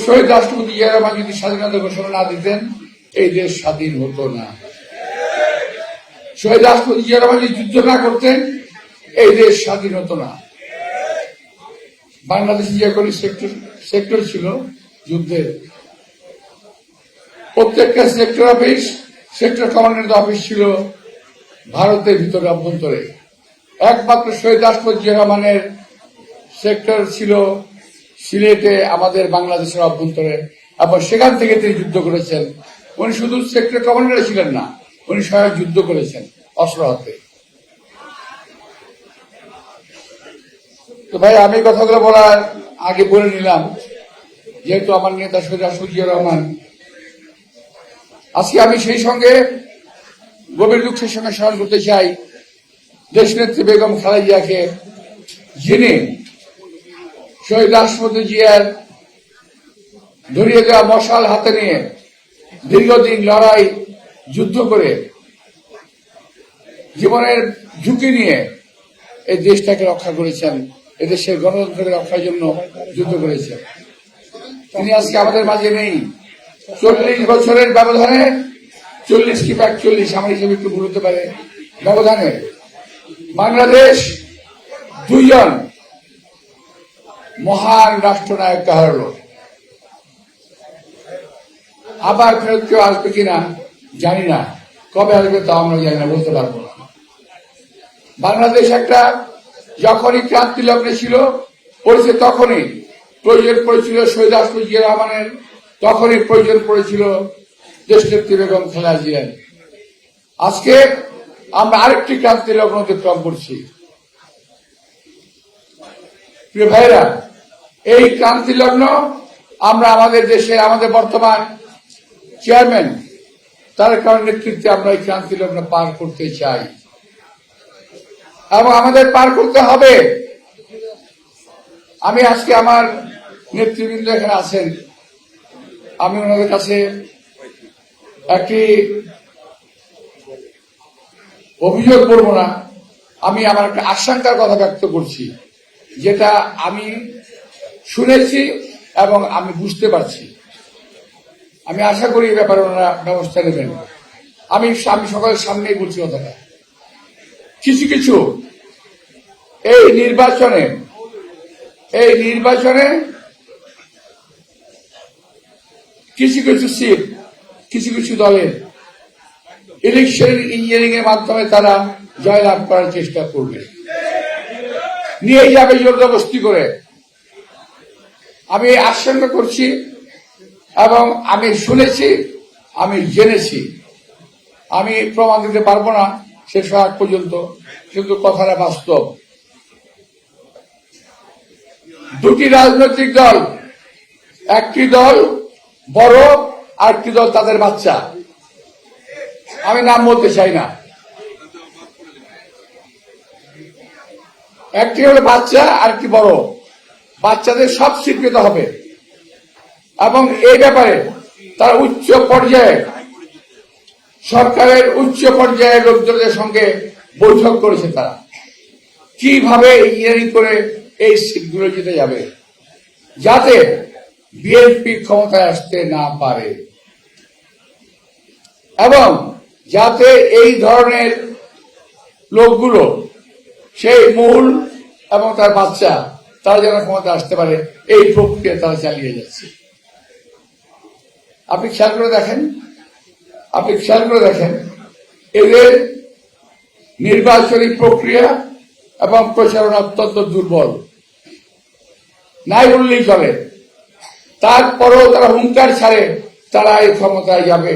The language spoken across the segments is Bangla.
শহীদ রাষ্ট্রপতি জিয়া রহমান যদি স্বাধীনতা ঘোষণা না দিতেন এই দেশ স্বাধীন হতো না। শহীদ রাষ্ট্রপতি জিয়া রহমান যদি যুদ্ধ না করতেন এই দেশ স্বাধীন হতো না। বাংলাদেশে যে কোনো সেক্টর ছিল যুদ্ধের, প্রত্যেকটা sector office, sector commander office ছিল ভারতের ভিতরে অভ্যন্তরে। একমাত্র শহীদ রাষ্ট্রপতি জিয়া রহমানের সেক্টর ছিল সিলেটে, আমাদের বাংলাদেশের অভ্যন্তরে, এবং সেখান থেকে তিনি যুদ্ধ করেছেন। উনি শুধু সেক্টর কমান্ডার ছিলেন না, উনি স্বয়ং যুদ্ধ করেছেন অস্ত্র হাতে। তো ভাই, আমি কথাগুলো বলার আগে বলে নিলাম, যেহেতু আমার নেতা শহীদ রাষ্ট্রপতি জিয়া রহমান, আজকে আমি সেই সঙ্গে গভীর দুঃখের সঙ্গে স্মরণ করতে চাই দেশনেত্রী বেগম খালেদা জিয়াকে, যিনি শহীদ রাষ্ট্রপতি জিয়ার ধরিয়ে দেওয়া মশাল হাতে নিয়ে দীর্ঘদিন লড়াই যুদ্ধ করে জীবনের ঝুঁকি নিয়ে এই দেশটাকে রক্ষা করেছেন, এদেশের গণতন্ত্রকে রক্ষার জন্য যুদ্ধ করেছেন। তিনি আজকে আমাদের মাঝে নেই। 40 বছরের ব্যবধানে, 40 কি 41 আমার হিসেবে একটু ভুল হতে পারে, ব্যবধানে বাংলাদেশ দুইজন মহান রাষ্ট্রনায়ককে হারালো। আবার ফেরত কেউ আসবে কিনা জানি না, কবে আসবে তা আমরা জানি না, বলতে পারবো না। বাংলাদেশ একটা যখনই ক্রান্তি লগ্নে ছিল পড়েছে, তখনই প্রয়োজন পড়েছিল শহীদ রাষ্ট্রপতি জিয়া রহমানের, তখনই প্রয়োজন পড়েছিল দেশনেত্রী বেগম খালেদা জিয়ার। আজকে আমরা আরেকটি ক্রান্তি লগ্ন অতিক্রম করছি। প্রিয় ভাইরা, এই ক্রান্তি লগ্ন আমরা আমাদের দেশে, আমাদের বর্তমান চেয়ারম্যান তারেক রহমানের নেতৃত্বে আমরা এই ক্রান্তি লগ্ন পার করতে চাই এবং আমাদের পার করতে হবে। আমি আজকে আমার নেতৃবৃন্দ এখানে আছেন, আমি ওনাদের কাছে একটি অভিযোগ করব না, আমি আমার একটা আশঙ্কার কথা ব্যক্ত করছি, যেটা আমি শুনেছি এবং আমি বুঝতে পারছি। আমি আশা করি এই ব্যাপারে ওনারা ব্যবস্থা নেবেন। আমি সকলের সামনেই বলছি কথাটা। কিছু কিছু এই নির্বাচনে কিছু কিছু সিট, কিছু কিছু দলের ইলেকশন ইঞ্জিনিয়ারিং এর মাধ্যমে তারা জয়লাভ করার চেষ্টা করবে, নিয়ে যাবে জবরদস্তি করে। আমি আশঙ্কা করছি এবং আমি শুনেছি, আমি জেনেছি, আমি প্রমাণ দিতে পারবো না শেষ হওয়ার পর্যন্ত, কিন্তু কথাটা বাস্তব। দুটি রাজনৈতিক দল, একটি দল বড়, আরেকটি দল তাদের বাচ্চা, আমি নাম বলতে চাই না। একটি হলো বাচ্চা, আরেকটি বড়। বাচ্চাদের সব সিট পেতে হবে এবং এই ব্যাপারে তারা উচ্চ পর্যায়ে, সরকারের উচ্চ পর্যায়ের লোকজনের সঙ্গে বৈঠক করেছে। তারা কিভাবে ইঞ্জিনিয়ারিং করে এই সিটগুলো জিতে যাবে, যাতে বিএনপি ক্ষমতায় আসতে না পারে এবং যাতে এই ধরনের লোকগুলো, সেই মূল এবং তার বাচ্চা, তারা যেন ক্ষমতা আসতে পারে, এই প্রক্রিয়া তারা চালিয়ে যাচ্ছে। আপনি খেয়াল করে দেখেন এদের নির্বাচনী প্রক্রিয়া এবং প্রচারণা অত্যন্ত দুর্বল, নাই বললেই চলে। তারপরেও তারা হুঙ্কার ছাড়ে, তারা এই ক্ষমতায় যাবে,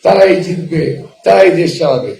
তারা এই জিতবে, তারা এই দেশ চালাবে।